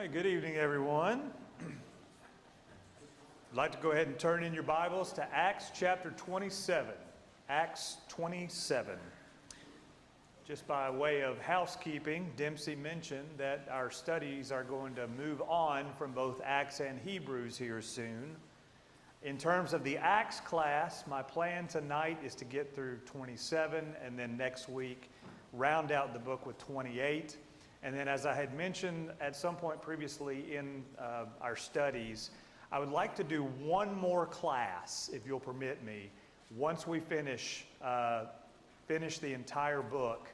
right, good evening, everyone. I'd like to go ahead and turn in your Bibles to Acts chapter 27. Acts 27. Just by way of housekeeping, Dempsey mentioned that our studies are going to move on from both Acts and Hebrews here soon. In terms of the Acts class, my plan tonight is to get through 27 and then next week round out the book with 28. And then, as I had mentioned at some point previously in our studies, I would like to do one more class, if you'll permit me, once we finish the entire book,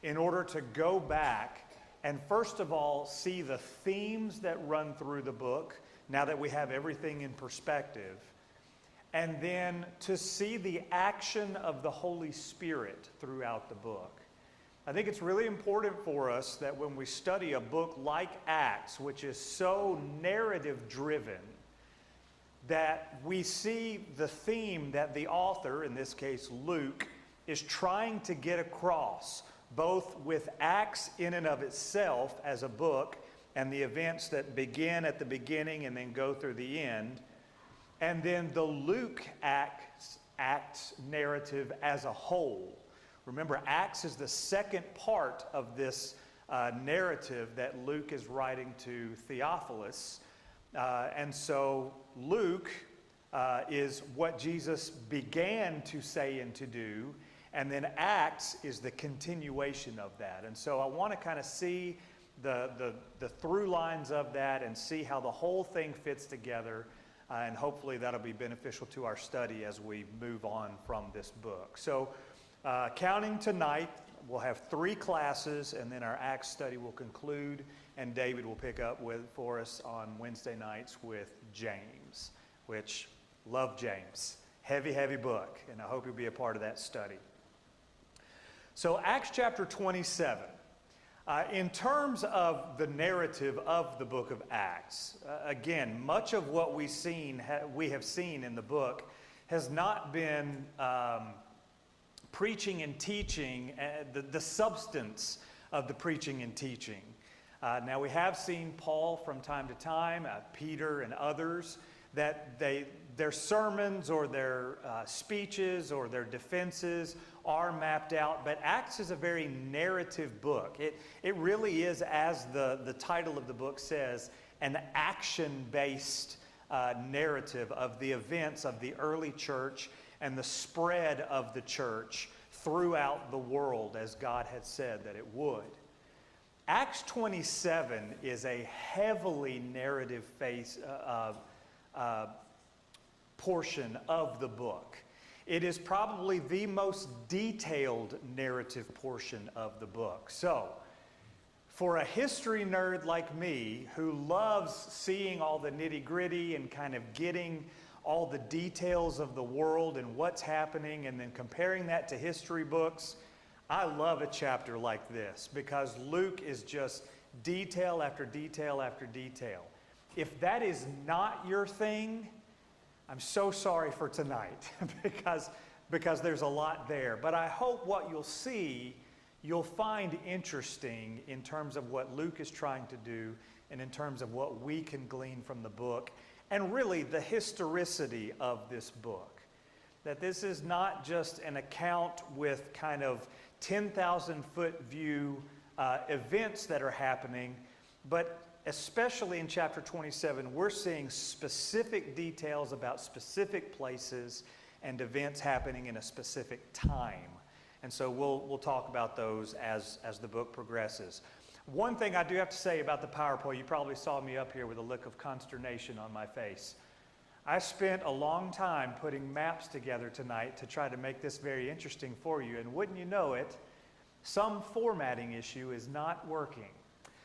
in order to go back and first of all see the themes that run through the book, now that we have everything in perspective, and then to see the action of the Holy Spirit throughout the book. I think it's really important for us that when we study a book like Acts, which is so narrative driven, that we see the theme that the author, in this case Luke, is trying to get across, both with Acts in and of itself as a book and the events that begin at the beginning and then go through the end, and then the Luke Acts narrative as a whole. Remember, Acts is the second part of this narrative that Luke is writing to Theophilus. And so Luke is what Jesus began to say and to do, and then Acts is the continuation of that. And so I want to kind of see the through lines of that and see how the whole thing fits together, and hopefully that'll be beneficial to our study as we move on from this book. So counting tonight, we'll have 3 classes, and then our Acts study will conclude, and David will pick up for us on Wednesday nights with James, which, love James. Heavy, heavy book, and I hope you'll be a part of that study. So Acts chapter 27. In terms of the narrative of the book of Acts, again, much of what we have seen in the book has not been preaching and teaching, the substance of the preaching and teaching. Now we have seen Paul from time to time, Peter and others, that their sermons or their speeches or their defenses are mapped out. But Acts is a very narrative book. It really is, as the title of the book says, an action-based narrative of the events of the early church and the spread of the church throughout the world as God had said that it would. Acts 27 is a heavily narrative portion of the book. It is probably the most detailed narrative portion of the book. So, for a history nerd like me who loves seeing all the nitty-gritty and kind of getting all the details of the world and what's happening and then comparing that to history books, I love a chapter like this because Luke is just detail after detail after detail. If that is not your thing, I'm so sorry for tonight because there's a lot there. But I hope what you'll see, you'll find interesting in terms of what Luke is trying to do and in terms of what we can glean from the book and really the historicity of this book. That this is not just an account with kind of 10,000-foot view events that are happening, but especially in chapter 27, we're seeing specific details about specific places and events happening in a specific time. And so we'll talk about those as the book progresses. One thing I do have to say about the PowerPoint, you probably saw me up here with a look of consternation on my face. I spent a long time putting maps together tonight to try to make this very interesting for you, and wouldn't you know it, some formatting issue is not working.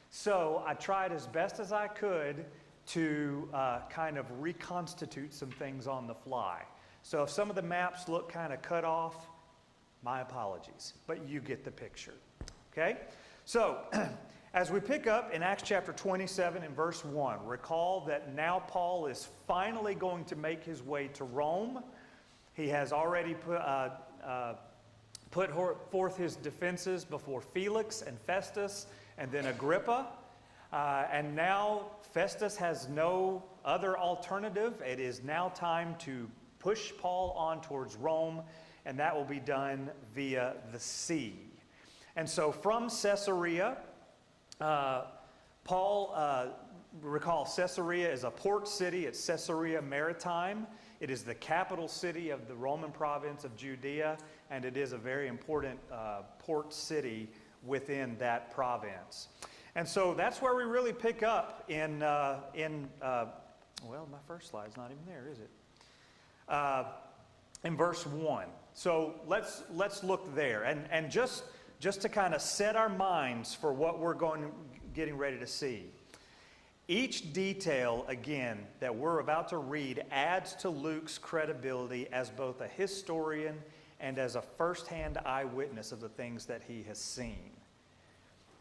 So I tried as best as I could to kind of reconstitute some things on the fly. So if some of the maps look kind of cut off, my apologies, but you get the picture. Okay? So as we pick up in Acts chapter 27 and verse 1, recall that now Paul is finally going to make his way to Rome. He has already put forth his defenses before Felix and Festus and then Agrippa. And now Festus has no other alternative. It is now time to push Paul on towards Rome, and that will be done via the sea. And so from Caesarea, Paul, recall Caesarea is a port city. It's Caesarea Maritime. It is the capital city of the Roman province of Judea, and it is a very important port city within that province. And so that's where we really pick up in well, my first slide's not even there, is it? In verse 1. So let's look there. And just to kind of set our minds for what we're getting ready to see. Each detail, again, that we're about to read adds to Luke's credibility as both a historian and as a first-hand eyewitness of the things that he has seen.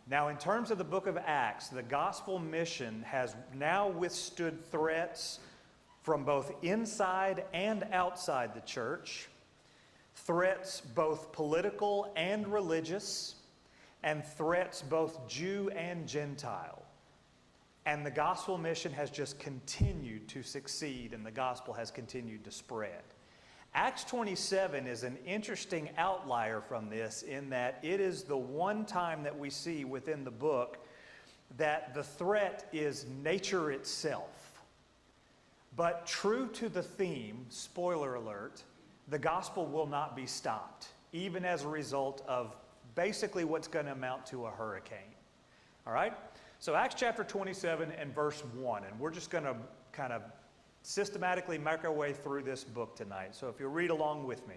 Now, in terms of the book of Acts, the gospel mission has now withstood threats from both inside and outside the church, threats both political and religious, and threats both Jew and Gentile. And the gospel mission has just continued to succeed, and the gospel has continued to spread. Acts 27 is an interesting outlier from this in that it is the one time that we see within the book that the threat is nature itself. But true to the theme, spoiler alert, the gospel will not be stopped, even as a result of basically what's going to amount to a hurricane. All right? So Acts chapter 27 and verse 1, and we're just going to kind of systematically make our way through this book tonight. So if you'll read along with me.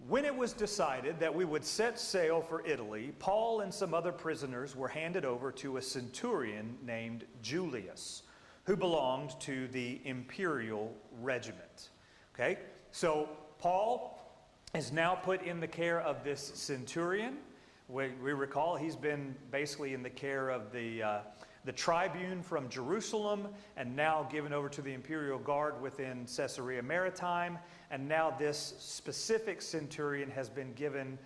When it was decided that we would set sail for Italy, Paul and some other prisoners were handed over to a centurion named Julius, who belonged to the imperial regiment. Okay? So Paul is now put in the care of this centurion. We recall he's been basically in the care of the tribune from Jerusalem, and now given over to the imperial guard within Caesarea Maritime. And now this specific centurion has been given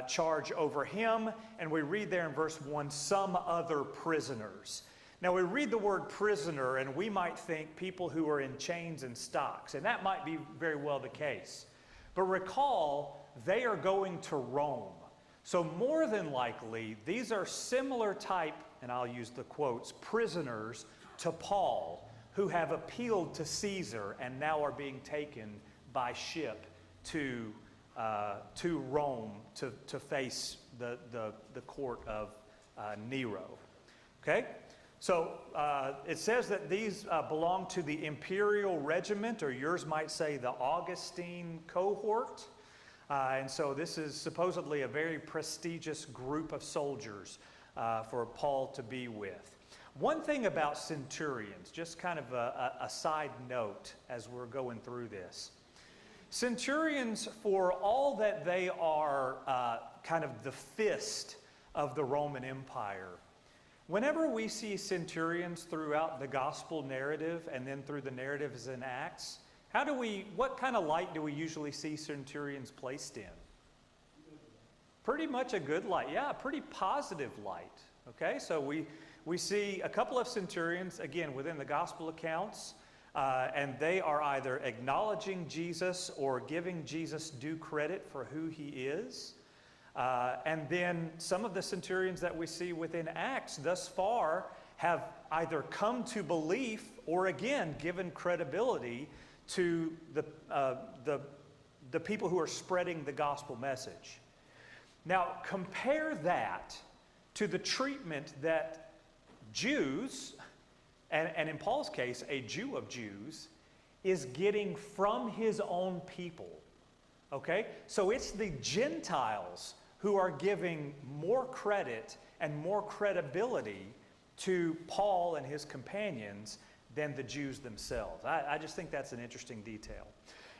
charge over him. And we read there in verse 1, some other prisoners. Now we read the word prisoner, and we might think people who are in chains and stocks. And that might be very well the case. But recall, they are going to Rome. So more than likely, these are similar type, and I'll use the quotes, prisoners to Paul, who have appealed to Caesar and now are being taken by ship to Rome to face the court of Nero. Okay? So it says that these belong to the imperial regiment, or yours might say the Augustine cohort. And so this is supposedly a very prestigious group of soldiers for Paul to be with. One thing about centurions, just kind of a side note as we're going through this. Centurions, for all that they are kind of the fist of the Roman Empire, whenever we see centurions throughout the gospel narrative and then through the narratives in Acts, what kind of light do we usually see centurions placed in? Pretty much a good light. Yeah, a pretty positive light. Okay, so we see a couple of centurions, again, within the gospel accounts, and they are either acknowledging Jesus or giving Jesus due credit for who he is. And then some of the centurions that we see within Acts thus far have either come to belief or, again, given credibility to the people who are spreading the gospel message. Now, compare that to the treatment that Jews, and in Paul's case, a Jew of Jews, is getting from his own people. Okay? So it's the Gentiles who are giving more credit and more credibility to Paul and his companions than the Jews themselves. I just think that's an interesting detail.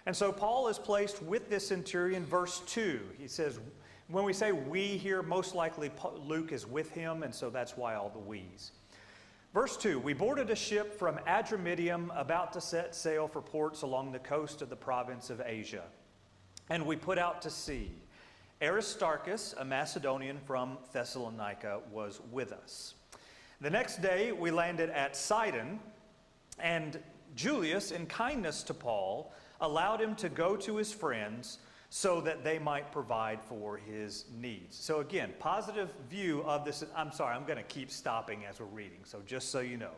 And so Paul is placed with this centurion, verse 2. He says, when we say we here, most likely Luke is with him, and so that's why all the we's. Verse 2, we boarded a ship from Adramyttium about to set sail for ports along the coast of the province of Asia. And we put out to sea. Aristarchus, a Macedonian from Thessalonica, was with us. The next day we landed at Sidon, and Julius, in kindness to Paul, allowed him to go to his friends so that they might provide for his needs. So again, positive view of this. I'm sorry, I'm going to keep stopping as we're reading, so just so you know.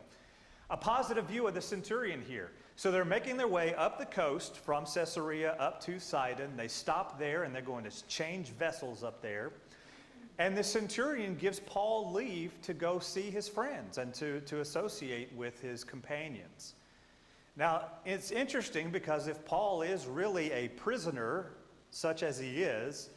A positive view of the centurion here. So they're making their way up the coast from Caesarea up to Sidon. They stop there and they're going to change vessels up there. And the centurion gives Paul leave to go see his friends and to associate with his companions. Now, it's interesting because if Paul is really a prisoner, such as he is,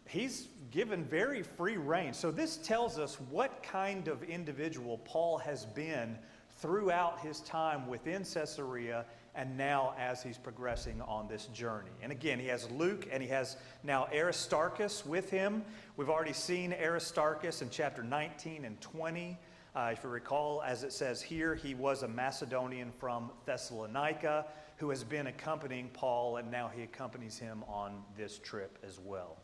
he's given very free rein. So this tells us what kind of individual Paul has been throughout his time within Caesarea and now as he's progressing on this journey. And again, he has Luke and he has now Aristarchus with him. We've already seen Aristarchus in chapter 19 and 20. If you recall, as it says here, he was a Macedonian from Thessalonica who has been accompanying Paul, and now he accompanies him on this trip as well.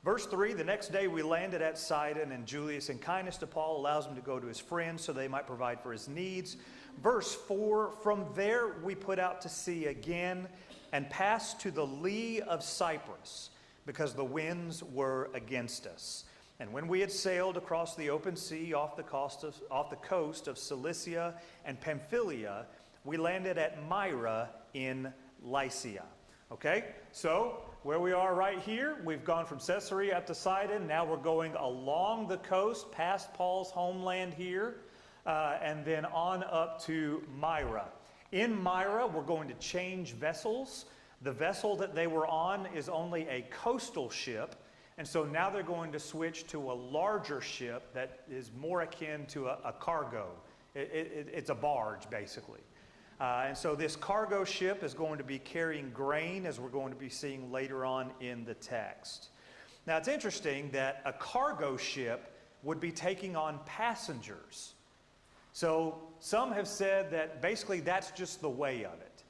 Verse 3, the next day we landed at Sidon, and Julius, in kindness to Paul, allows him to go to his friends so they might provide for his needs. Verse 4, from there we put out to sea again and passed to the lee of Cyprus, because the winds were against us. And when we had sailed across the open sea off the coast of Cilicia and Pamphylia, we landed at Myra in Lycia. Okay, so where we are right here, we've gone from Caesarea up to Sidon. Now we're going along the coast past Paul's homeland here, and then on up to Myra. In Myra, we're going to change vessels. The vessel that they were on is only a coastal ship, and so now they're going to switch to a larger ship that is more akin to a cargo. It's a barge, basically. And so this cargo ship is going to be carrying grain, as we're going to be seeing later on in the text. Now, it's interesting that a cargo ship would be taking on passengers. So some have said that basically that's just the way of it.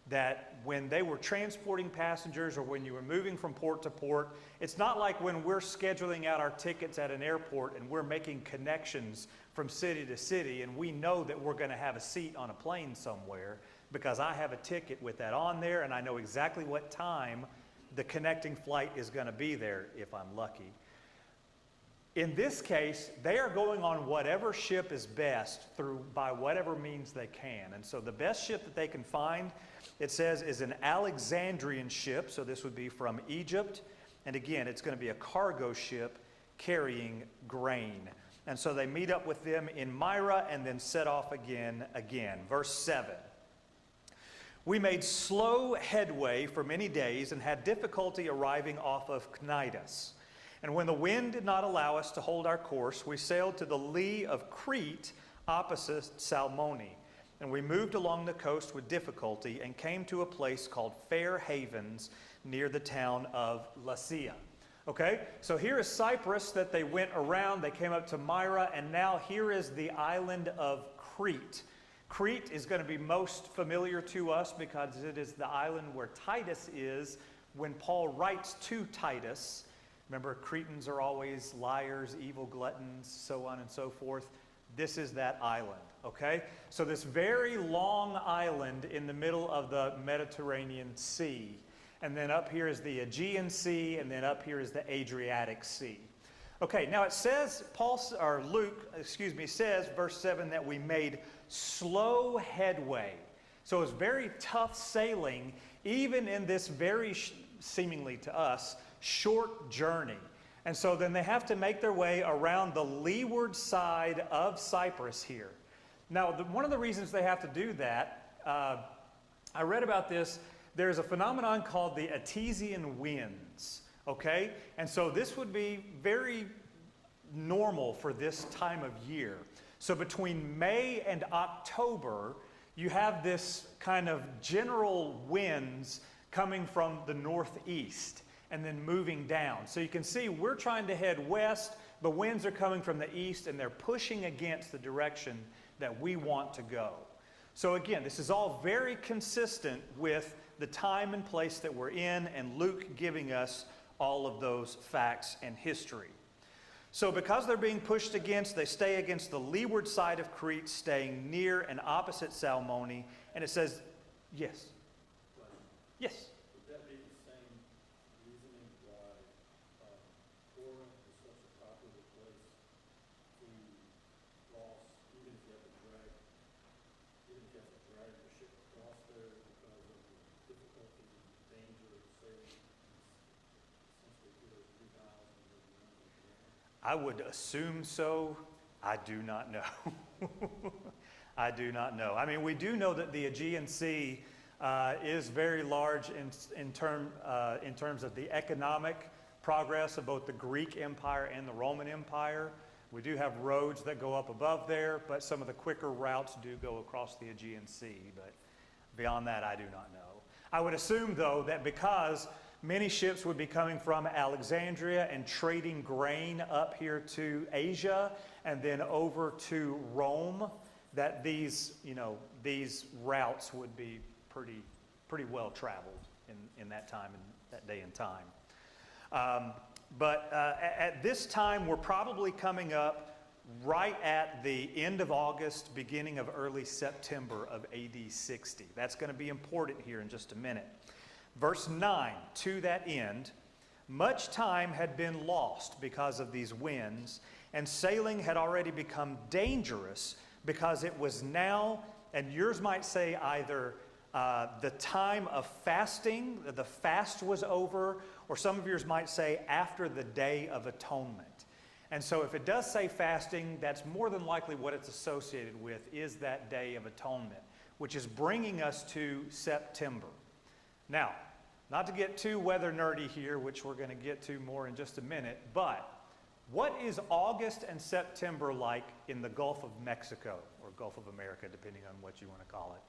That when they were transporting passengers or when you were moving from port to port, it's not like when we're scheduling out our tickets at an airport and we're making connections from city to city and we know that we're going to have a seat on a plane somewhere because I have a ticket with that on there and I know exactly what time the connecting flight is going to be there if I'm lucky. In this case, they are going on whatever ship is best by whatever means they can. And so the best ship that they can find, it says, is an Alexandrian ship. So this would be from Egypt. And again, it's going to be a cargo ship carrying grain. And so they meet up with them in Myra and then set off again. Verse 7. We made slow headway for many days and had difficulty arriving off of Cnidus. And when the wind did not allow us to hold our course, we sailed to the lee of Crete opposite Salmone. And we moved along the coast with difficulty and came to a place called Fair Havens near the town of Lasea. Okay, so here is Cyprus that they went around. They came up to Myra, and now here is the island of Crete. Crete is going to be most familiar to us because it is the island where Titus is when Paul writes to Titus. Remember, Cretans are always liars, evil gluttons, so on and so forth. This is that island, okay? So this very long island in the middle of the Mediterranean Sea. And then up here is the Aegean Sea, and then up here is the Adriatic Sea. Okay, now it says, Luke says, verse 7, that we made slow headway. So it's very tough sailing, even in this very, seemingly to us, short journey. And so then they have to make their way around the leeward side of Cyprus here. Now, one of the reasons they have to do that, I read about this, there's a phenomenon called the Etesian winds, okay? And so this would be very normal for this time of year. So between May and October, you have this kind of general winds coming from the northeast and then moving down. So you can see we're trying to head west. The winds are coming from the east and they're pushing against the direction that we want to go. So again, this is all very consistent with the time and place that we're in and Luke giving us all of those facts and history. So because they're being pushed against, they stay against the leeward side of Crete, staying near and opposite Salmone. And it says, yes. Yes. Would that be the same reasoning why Corinth is such a popular place to cross, even if you have to drag the ship across there because of the difficulty and danger of sailing essentially 2 or 3 miles and the wind? I would assume so. I do not know. I do not know. I mean, we do know that the Aegean Sea is very large in terms of the economic progress of both the Greek Empire and the Roman Empire. We do have roads that go up above there, but some of the quicker routes do go across the Aegean Sea. But beyond that, I do not know. I would assume, though, that because many ships would be coming from Alexandria and trading grain up here to Asia and then over to Rome, that these routes would be pretty well traveled in that time and that day and time. But at this time, we're probably coming up right at the end of August, beginning of early September of AD 60. That's going to be important here in just a minute. Verse 9, to that end, much time had been lost because of these winds, and sailing had already become dangerous because it was now, and yours might say either the time of fasting, the fast was over, or some of yours might say after the Day of Atonement. And so if it does say fasting, that's more than likely what it's associated with is that Day of Atonement, which is bringing us to September. Now, not to get too weather nerdy here, which we're going to get to more in just a minute, but what is August and September like in the Gulf of Mexico, or Gulf of America, depending on what you want to call it?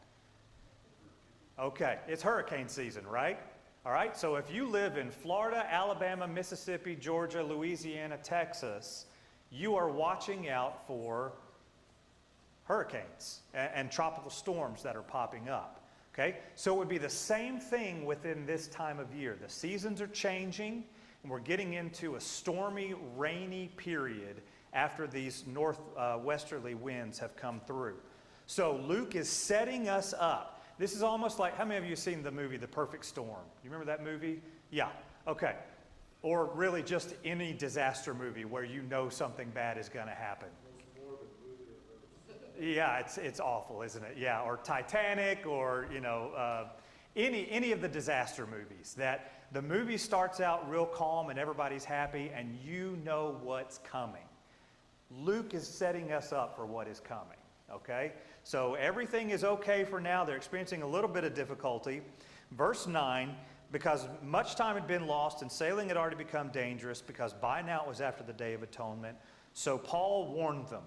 Okay, it's hurricane season, right? All right, so if you live in Florida, Alabama, Mississippi, Georgia, Louisiana, Texas, you are watching out for hurricanes and tropical storms that are popping up. Okay, so it would be the same thing within this time of year. The seasons are changing, and we're getting into a stormy, rainy period after these northwesterly winds have come through. So Luke is setting us up. This is almost like, how many of you have seen the movie The Perfect Storm? You remember that movie? Yeah, okay. Or really just any disaster movie where you know something bad is going to happen. Yeah, it's awful, isn't it? Yeah, or Titanic, or any of the disaster movies that the movie starts out real calm and everybody's happy and you know what's coming. Luke is setting us up for what is coming. Okay, so everything is okay for now. They're experiencing a little bit of difficulty. Verse 9, because much time had been lost and sailing had already become dangerous, because by now it was after the Day of Atonement. So Paul warned them,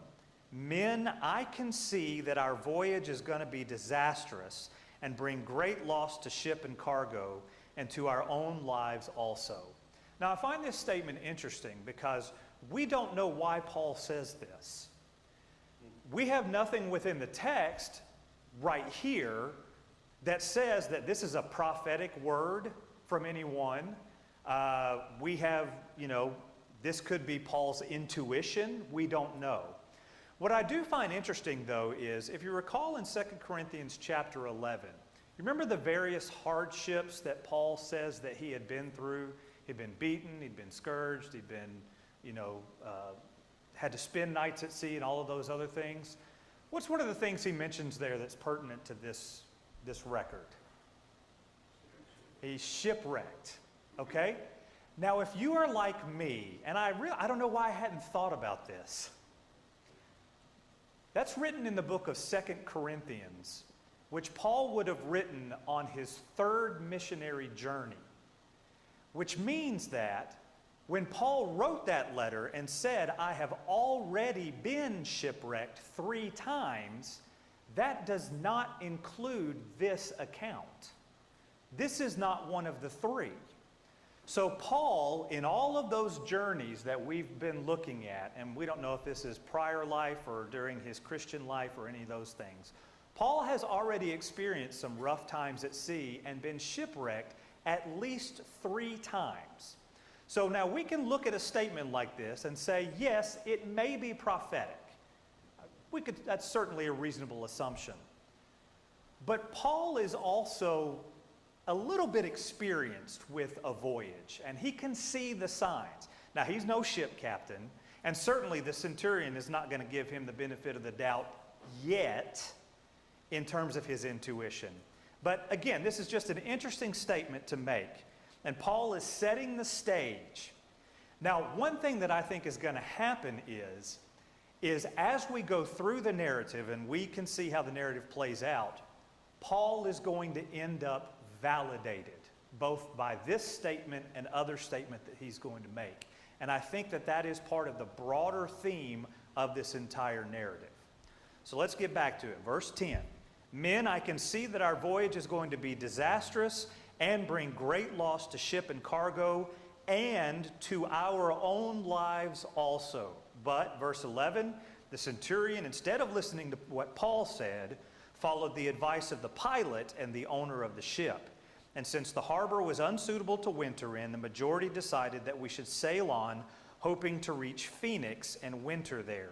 "Men, I can see that our voyage is going to be disastrous and bring great loss to ship and cargo and to our own lives also." Now I find this statement interesting because we don't know why Paul says this. We have nothing within the text right here that says that this is a prophetic word from anyone. We have, this could be Paul's intuition. We don't know. What I do find interesting, though, is if you recall in 2 Corinthians chapter 11, you remember the various hardships that Paul says that he had been through? He'd been beaten, he'd been scourged, he'd been, had to spend nights at sea and all of those other things. What's one of the things he mentions there that's pertinent to this record? He's shipwrecked, okay? Now, if you are like me, and I don't know why I hadn't thought about this. That's written in the book of 2 Corinthians, which Paul would have written on his 3rd missionary journey, which means that when Paul wrote that letter and said, "I have already been shipwrecked 3 times," that does not include this account. This is not one of the 3. So Paul, in all of those journeys that we've been looking at, and we don't know if this is prior life or during his Christian life or any of those things, Paul has already experienced some rough times at sea and been shipwrecked at least 3 times. So now we can look at a statement like this and say, yes, it may be prophetic. That's certainly a reasonable assumption. But Paul is also a little bit experienced with a voyage, and he can see the signs. Now, he's no ship captain, and certainly the centurion is not going to give him the benefit of the doubt yet in terms of his intuition. But again, this is just an interesting statement to make, and Paul is setting the stage. Now, one thing that I think is going to happen is as we go through the narrative, and we can see how the narrative plays out, Paul is going to end up validated, both by this statement and other statement that he's going to make. And I think that that is part of the broader theme of this entire narrative. So let's get back to it. Verse 10. Men, I can see that our voyage is going to be disastrous and bring great loss to ship and cargo and to our own lives also. But, verse 11, the centurion, instead of listening to what Paul said, followed the advice of the pilot and the owner of the ship. And since the harbor was unsuitable to winter in, the majority decided that we should sail on, hoping to reach Phoenix and winter there.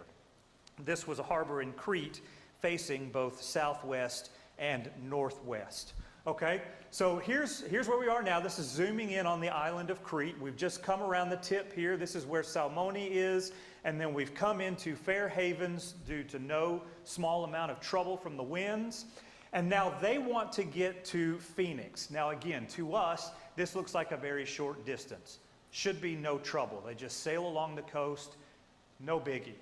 This was a harbor in Crete, facing both southwest and northwest. Okay, so here's where we are now. This is zooming in on the island of Crete. We've just come around the tip here. This is where Salmone is. And then we've come into Fair Havens due to no small amount of trouble from the winds. And now they want to get to Phoenix. Now again, to us, this looks like a very short distance. Should be no trouble. They just sail along the coast. No biggie.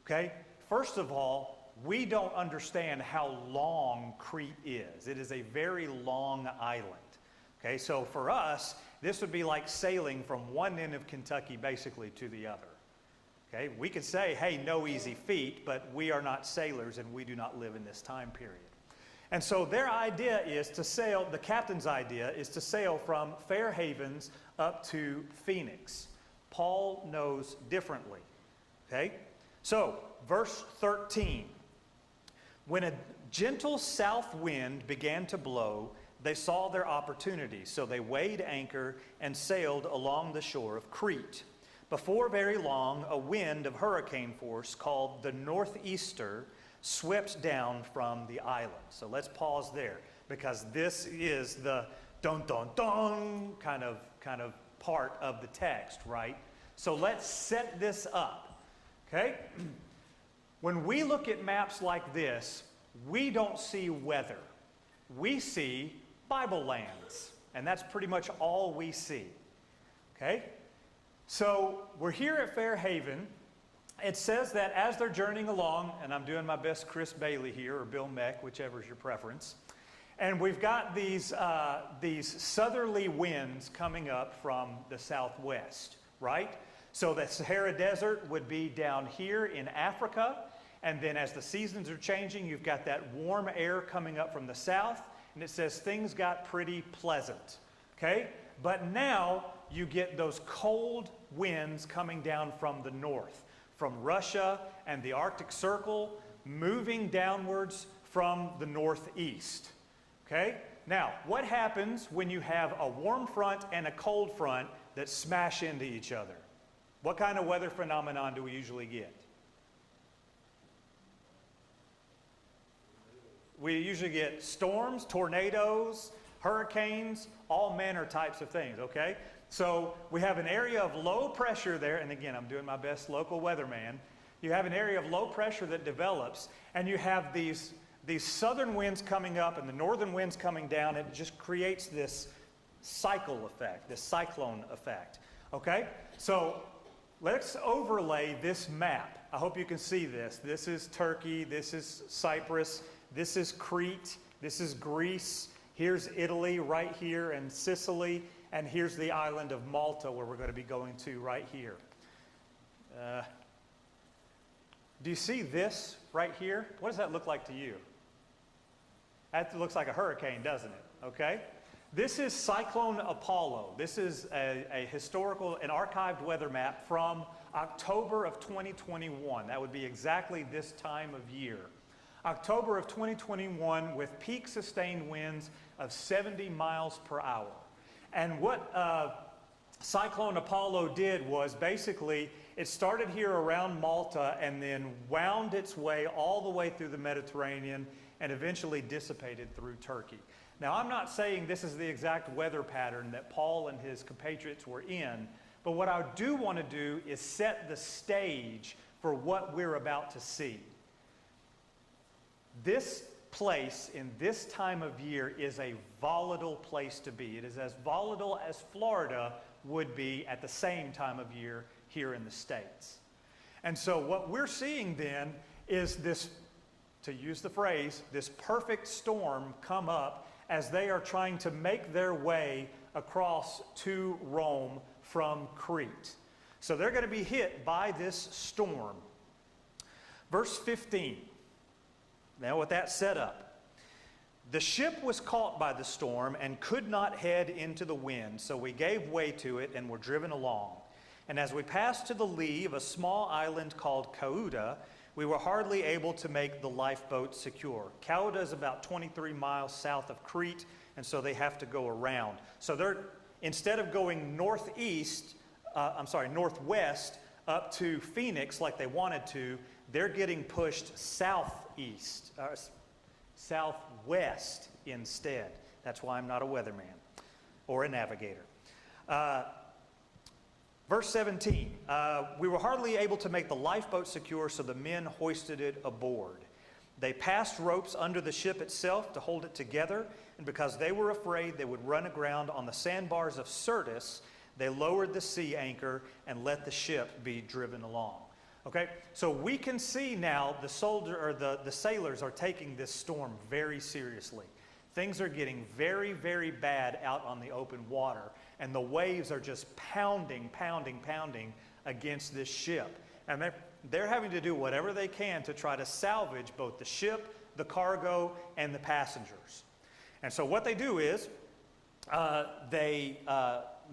Okay? First of all, we don't understand how long Crete is. It is a very long island. Okay, so for us, this would be like sailing from one end of Kentucky basically to the other. Okay, we could say, hey, no easy feat, but we are not sailors and we do not live in this time period. And so their idea is to sail, the captain's idea is to sail from Fair Havens up to Phoenix. Paul knows differently. Okay, so verse 13. When a gentle south wind began to blow, they saw their opportunity. So they weighed anchor and sailed along the shore of Crete. Before very long, a wind of hurricane force called the northeaster swept down from the island. So let's pause there, because this is the dun dun dun kind of part of the text, right? So let's set this up. Okay? When we look at maps like this, we don't see weather. We see Bible lands, and that's pretty much all we see. Okay? So we're here at Fair Haven. It says that as they're journeying along, and I'm doing my best Chris Bailey here, or Bill Meck, whichever is your preference, and we've got these southerly winds coming up from the southwest, right? So the Sahara Desert would be down here in Africa, and then as the seasons are changing, you've got that warm air coming up from the south, and it says things got pretty pleasant, okay? But now you get those cold winds coming down from the north, from Russia and the Arctic Circle, moving downwards from the northeast, okay? Now, what happens when you have a warm front and a cold front that smash into each other? What kind of weather phenomenon do we usually get? We usually get storms, tornadoes, hurricanes, all manner types of things, okay? So we have an area of low pressure there, and again, I'm doing my best local weatherman. You have an area of low pressure that develops, and you have these southern winds coming up and the northern winds coming down, and it just creates this cycle effect, this cyclone effect, okay? So let's overlay this map. I hope you can see this. This is Turkey, this is Cyprus, this is Crete, this is Greece, here's Italy right here, and Sicily, and here's the island of Malta where we're going to be going to right here. Do you see this right here? What does that look like to you? That looks like a hurricane, doesn't it? Okay? This is Cyclone Apollo. This is a historical, an archived weather map from October of 2021. That would be exactly this time of year. October of 2021 with peak sustained winds of 70 miles per hour. And what Cyclone Apollo did was basically, it started here around Malta and then wound its way all the way through the Mediterranean and eventually dissipated through Turkey. Now, I'm not saying this is the exact weather pattern that Paul and his compatriots were in, but what I do want to do is set the stage for what we're about to see. This place in this time of year is a volatile place to be. It is as volatile as Florida would be at the same time of year here in the States. And so what we're seeing then is this, to use the phrase, this perfect storm come up as they are trying to make their way across to Rome from Crete. So they're going to be hit by this storm. Verse 15. Now with that set up, the ship was caught by the storm and could not head into the wind, so we gave way to it and were driven along. And as we passed to the lee of a small island called Cauda, we were hardly able to make the lifeboat secure. Cauda is about 23 miles south of Crete, and so they have to go around. So they're, instead of going northwest up to Phoenix like they wanted to, they're getting pushed southwest instead. That's why I'm not a weatherman or a navigator. Verse 17, we were hardly able to make the lifeboat secure, so the men hoisted it aboard. They passed ropes under the ship itself to hold it together, and because they were afraid they would run aground on the sandbars of Syrtis, they lowered the sea anchor and let the ship be driven along. Okay, so we can see now the sailors are taking this storm very seriously. Things are getting very, very bad out on the open water, and the waves are just pounding against this ship. And they're having to do whatever they can to try to salvage both the ship, the cargo, and the passengers. And so what they do is they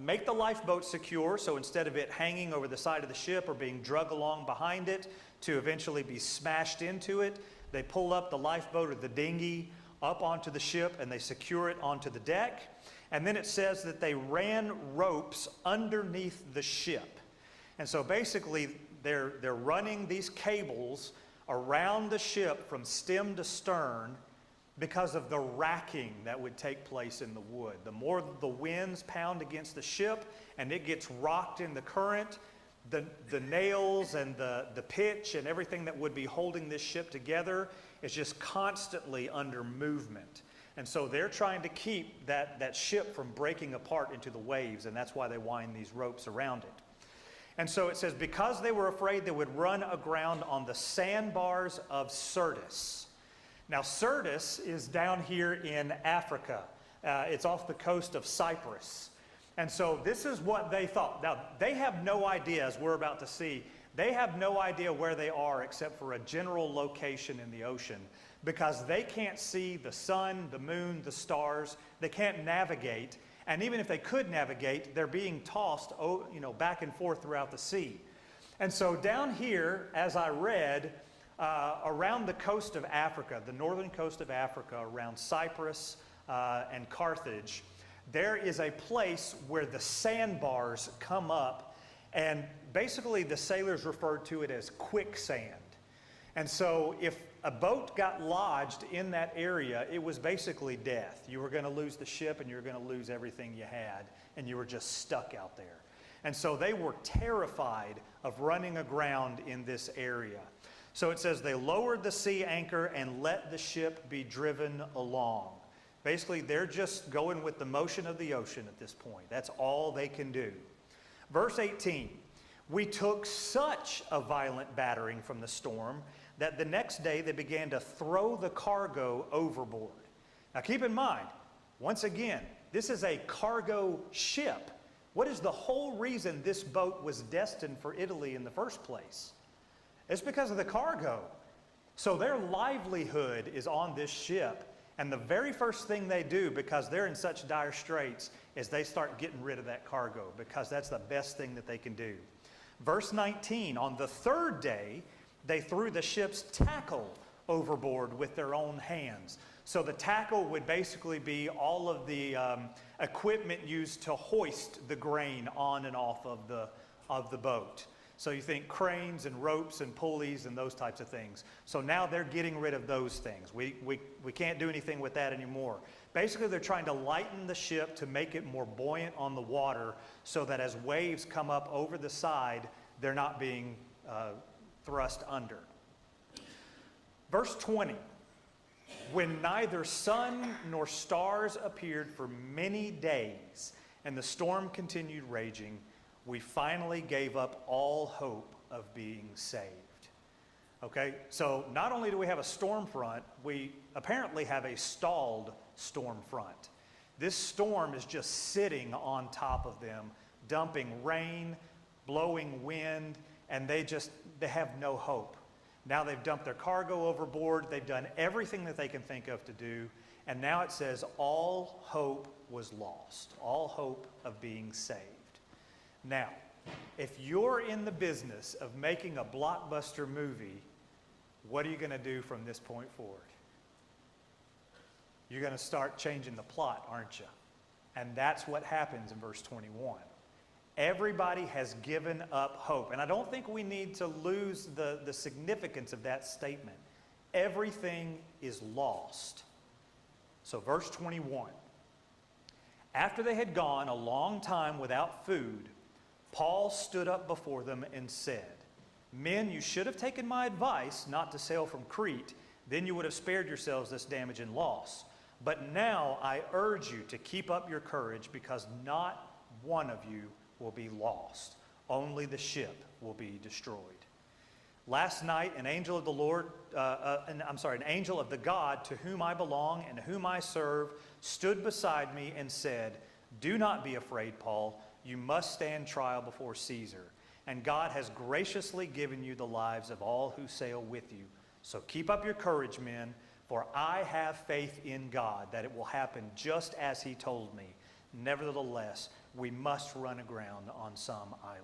make the lifeboat secure, so instead of it hanging over the side of the ship or being drug along behind it to eventually be smashed into it, they pull up the lifeboat or the dinghy up onto the ship and they secure it onto the deck. And then it says that they ran ropes underneath the ship. And so basically they're running these cables around the ship from stem to stern because of the racking that would take place in the wood. The more the winds pound against the ship and it gets rocked in the current, the nails and the pitch and everything that would be holding this ship together is just constantly under movement. And so they're trying to keep that ship from breaking apart into the waves, and that's why they wind these ropes around it. And so it says, because they were afraid they would run aground on the sandbars of Syrtis. Now, Syrtis is down here in Africa. It's off the coast of Cyprus. And so this is what they thought. Now, they have no idea, as we're about to see, they have no idea where they are except for a general location in the ocean, because they can't see the sun, the moon, the stars. They can't navigate. And even if they could navigate, they're being tossed, back and forth throughout the sea. And so down here, as I read, around the coast of Africa, the northern coast of Africa, around Cyprus and Carthage, there is a place where the sandbars come up, and basically the sailors referred to it as quicksand. And so if a boat got lodged in that area, it was basically death. You were going to lose the ship and you were going to lose everything you had, and you were just stuck out there. And so they were terrified of running aground in this area. So it says they lowered the sea anchor and let the ship be driven along. Basically, they're just going with the motion of the ocean at this point. That's all they can do. Verse 18, we took such a violent battering from the storm that the next day they began to throw the cargo overboard. Now keep in mind, once again, this is a cargo ship. What is the whole reason this boat was destined for Italy in the first place? It's because of the cargo. So their livelihood is on this ship. And the very first thing they do, because they're in such dire straits, is they start getting rid of that cargo, because that's the best thing that they can do. Verse 19, on the third day, they threw the ship's tackle overboard with their own hands. So the tackle would basically be all of the equipment used to hoist the grain on and off of the boat. So you think cranes and ropes and pulleys and those types of things. So now they're getting rid of those things. We can't do anything with that anymore. Basically, they're trying to lighten the ship to make it more buoyant on the water so that as waves come up over the side, they're not being thrust under. Verse 20. When neither sun nor stars appeared for many days, and the storm continued raging, we finally gave up all hope of being saved. Okay, so not only do we have a storm front, we apparently have a stalled storm front. This storm is just sitting on top of them, dumping rain, blowing wind, and they have no hope. Now they've dumped their cargo overboard. They've done everything that they can think of to do. And now it says all hope was lost. All hope of being saved. Now, if you're in the business of making a blockbuster movie, what are you going to do from this point forward? You're going to start changing the plot, aren't you? And that's what happens in verse 21. Everybody has given up hope. And I don't think we need to lose the significance of that statement. Everything is lost. So verse 21. After they had gone a long time without food, Paul stood up before them and said, "Men, you should have taken my advice not to sail from Crete. Then you would have spared yourselves this damage and loss. But now I urge you to keep up your courage, because not one of you will be lost. Only the ship will be destroyed. Last night, an angel of the God to whom I belong and whom I serve stood beside me and said, 'Do not be afraid, Paul. You must stand trial before Caesar. And God has graciously given you the lives of all who sail with you. So keep up your courage, men, for I have faith in God that it will happen just as he told me. Nevertheless, we must run aground on some island.'"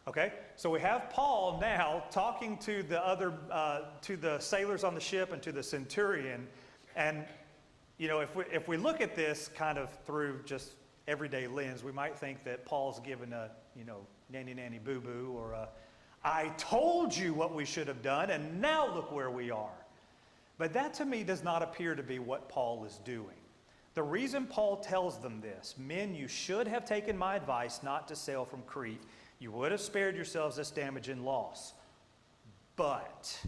Okay, so we have Paul now talking to the sailors on the ship and to the centurion. And, you know, if we look at this kind of through just everyday lens, we might think that Paul's given a, nanny nanny boo boo, or a, "I told you what we should have done, and now look where we are." But that to me does not appear to be what Paul is doing. The reason Paul tells them this, "Men, you should have taken my advice not to sail from Crete. You would have spared yourselves this damage and loss. But,"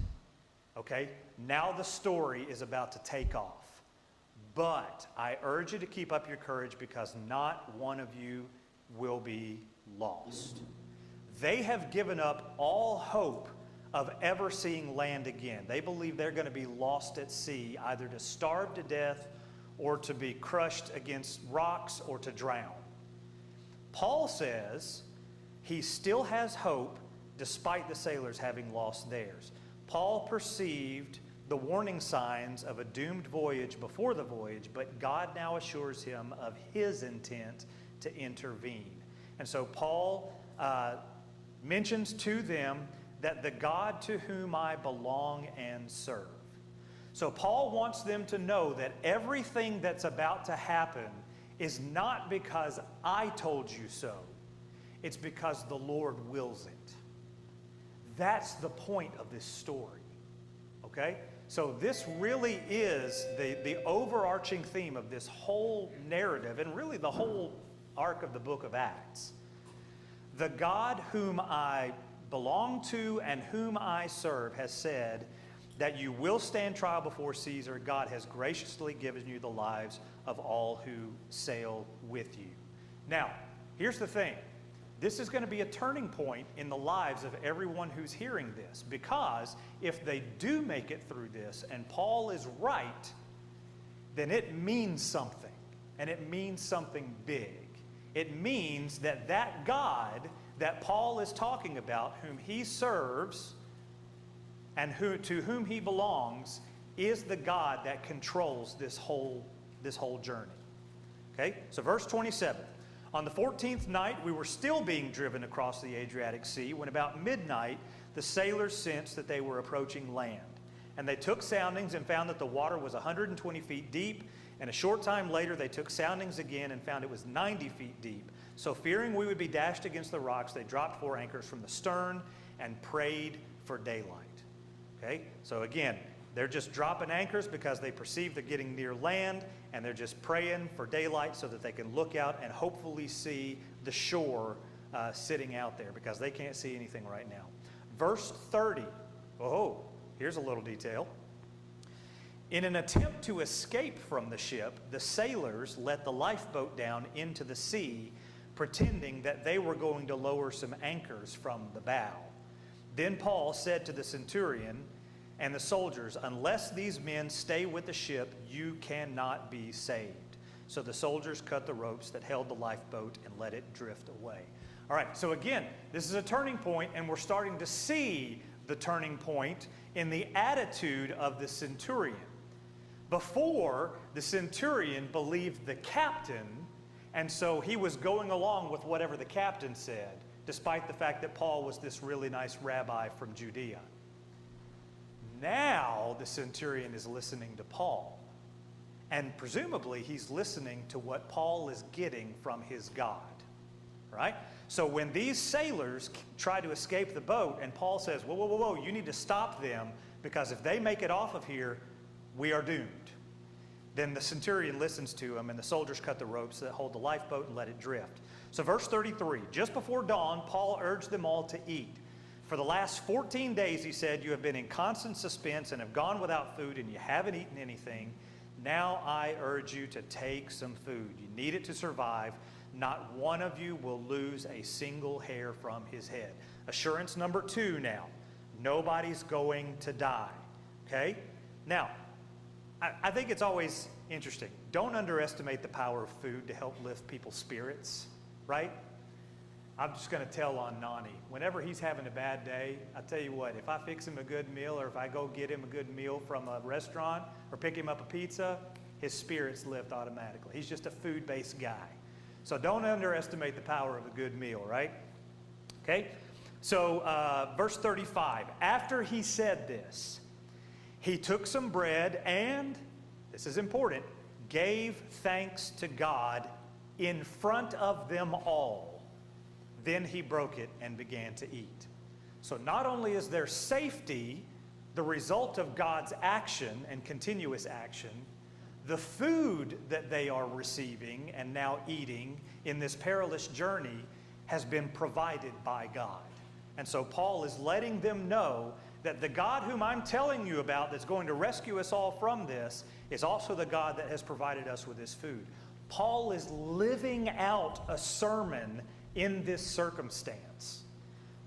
okay, now the story is about to take off. "But I urge you to keep up your courage, because not one of you will be lost." They have given up all hope of ever seeing land again. They believe they're going to be lost at sea, either to starve to death or to be crushed against rocks or to drown. Paul says he still has hope despite the sailors having lost theirs. Paul perceived the warning signs of a doomed voyage before the voyage, but God now assures him of his intent to intervene. And so Paul mentions to them that the God to whom I belong and serve. So Paul wants them to know that everything that's about to happen is not because I told you so. It's because the Lord wills it. That's the point of this story. Okay? So this really is the overarching theme of this whole narrative, and really the whole arc of the book of Acts. The God whom I belong to and whom I serve has said that you will stand trial before Caesar. God has graciously given you the lives of all who sail with you. Now, here's the thing. This is going to be a turning point in the lives of everyone who's hearing this, because if they do make it through this and Paul is right, then it means something, and it means something big. It means that that God that Paul is talking about, whom he serves and to whom he belongs, is the God that controls this whole journey. Okay, so verse 27. On the 14th night, we were still being driven across the Adriatic Sea when about midnight the sailors sensed that they were approaching land. And they took soundings and found that the water was 120 feet deep. And a short time later, they took soundings again and found it was 90 feet deep. So fearing we would be dashed against the rocks, they dropped 4 anchors from the stern and prayed for daylight. Okay? So again, they're just dropping anchors because they perceive they're getting near land, and they're just praying for daylight so that they can look out and hopefully see the shore sitting out there, because they can't see anything right now. Verse 30. Oh, here's a little detail. In an attempt to escape from the ship, the sailors let the lifeboat down into the sea, pretending that they were going to lower some anchors from the bow. Then Paul said to the centurion and the soldiers, "Unless these men stay with the ship, you cannot be saved." So the soldiers cut the ropes that held the lifeboat and let it drift away. All right, so again, this is a turning point, and we're starting to see the turning point in the attitude of the centurion. Before, the centurion believed the captain, and so he was going along with whatever the captain said, despite the fact that Paul was this really nice rabbi from Judea. Now the centurion is listening to Paul, and presumably he's listening to what Paul is getting from his God, right? So when these sailors try to escape the boat, and Paul says, whoa, whoa, whoa, whoa, you need to stop them, because if they make it off of here, we are doomed. Then the centurion listens to him, and the soldiers cut the ropes that hold the lifeboat and let it drift. So verse 33, just before dawn, Paul urged them all to eat. For the last 14 days, he said, you have been in constant suspense and have gone without food, and you haven't eaten anything. Now I urge you to take some food. You need it to survive. Not one of you will lose a single hair from his head. Assurance number 2 now. Nobody's going to die. Okay? Now, I think it's always interesting. Don't underestimate the power of food to help lift people's spirits, right? I'm just going to tell on Nani. Whenever he's having a bad day, I tell you what, if I fix him a good meal, or if I go get him a good meal from a restaurant or pick him up a pizza, his spirits lift automatically. He's just a food-based guy. So don't underestimate the power of a good meal, right? Okay? So verse 35, after he said this, he took some bread and, this is important, gave thanks to God in front of them all. Then he broke it and began to eat. So not only is their safety the result of God's action and continuous action, the food that they are receiving and now eating in this perilous journey has been provided by God. And so Paul is letting them know that the God whom I'm telling you about, that's going to rescue us all from this, is also the God that has provided us with this food. Paul is living out a sermon in this circumstance.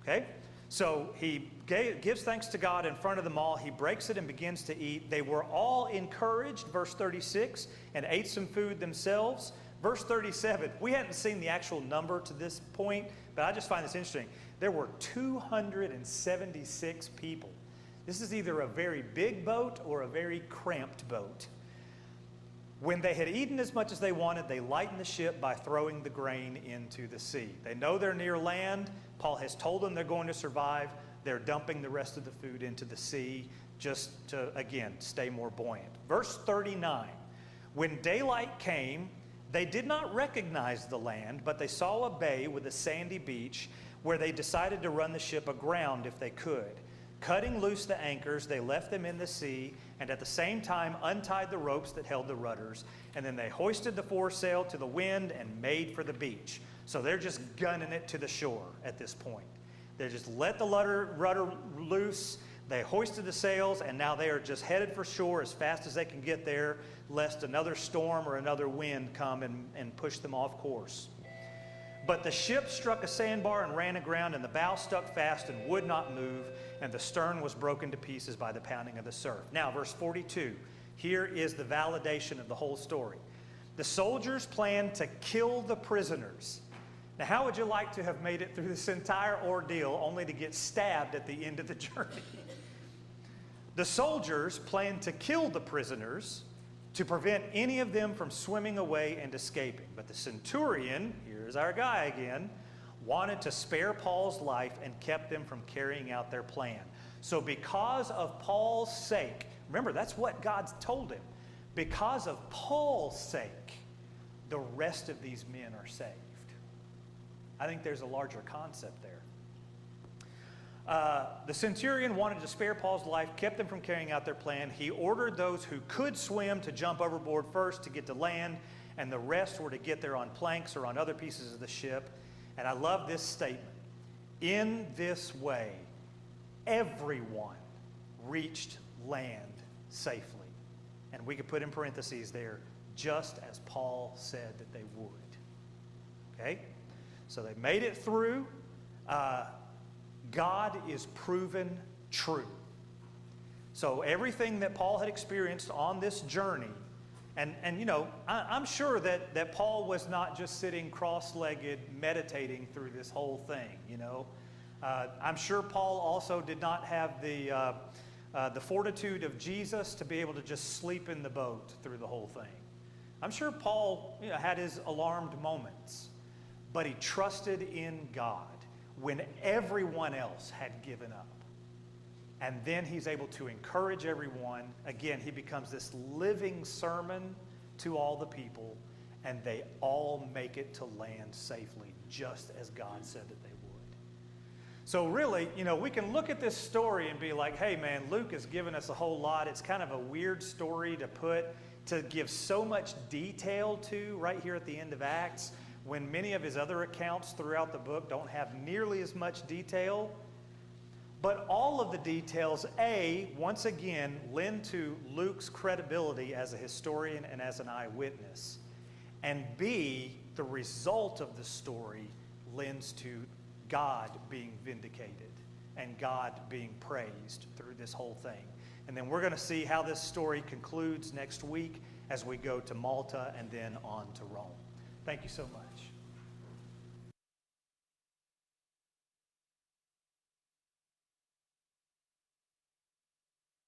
Okay? So he gives thanks to God in front of them all. He breaks it and begins to eat. They were all encouraged, verse 36, and ate some food themselves. Verse 37, we hadn't seen the actual number to this point, but I just find this interesting. There were 276 people. This is either a very big boat or a very cramped boat. When they had eaten as much as they wanted, they lightened the ship by throwing the grain into the sea. They know they're near land. Paul has told them they're going to survive. They're dumping the rest of the food into the sea just to, again, stay more buoyant. Verse 39, when daylight came, they did not recognize the land, but they saw a bay with a sandy beach where they decided to run the ship aground if they could. Cutting loose the anchors, they left them in the sea, and at the same time untied the ropes that held the rudders. And then they hoisted the foresail to the wind and made for the beach. So they're just gunning it to the shore at this point. They just let the rudder loose. They hoisted the sails, and now they are just headed for shore as fast as they can get there, lest another storm or another wind come and push them off course. But the ship struck a sandbar and ran aground, and the bow stuck fast and would not move, and the stern was broken to pieces by the pounding of the surf. Now, verse 42, here is the validation of the whole story. The soldiers planned to kill the prisoners. Now, how would you like to have made it through this entire ordeal only to get stabbed at the end of the journey? The soldiers planned to kill the prisoners to prevent any of them from swimming away and escaping. But the centurion, here's our guy again, wanted to spare Paul's life and kept them from carrying out their plan. So because of Paul's sake, remember, that's what God told him. Because of Paul's sake, the rest of these men are saved. I think there's a larger concept there. The centurion wanted to spare Paul's life, kept them from carrying out their plan. He ordered those who could swim to jump overboard first to get to land, and the rest were to get there on planks or on other pieces of the ship. And I love this statement. In this way, everyone reached land safely. And we could put in parentheses there, just as Paul said that they would. Okay? So they made it through. God is proven true. So everything that Paul had experienced on this journey, and you know, I'm sure that Paul was not just sitting cross-legged meditating through this whole thing, you know. I'm sure Paul also did not have the fortitude of Jesus to be able to just sleep in the boat through the whole thing. I'm sure Paul, you know, had his alarmed moments, but he trusted in God when everyone else had given up. And then he's able to encourage everyone. Again, he becomes this living sermon to all the people, and they all make it to land safely, just as God said that they would. So really, you know, we can look at this story and be like, hey man, Luke has given us a whole lot. It's kind of a weird story to give so much detail to right here at the end of Acts, when many of his other accounts throughout the book don't have nearly as much detail. But all of the details, A, once again, lend to Luke's credibility as a historian and as an eyewitness. And B, the result of the story lends to God being vindicated and God being praised through this whole thing. And then we're going to see how this story concludes next week as we go to Malta and then on to Rome. Thank you so much.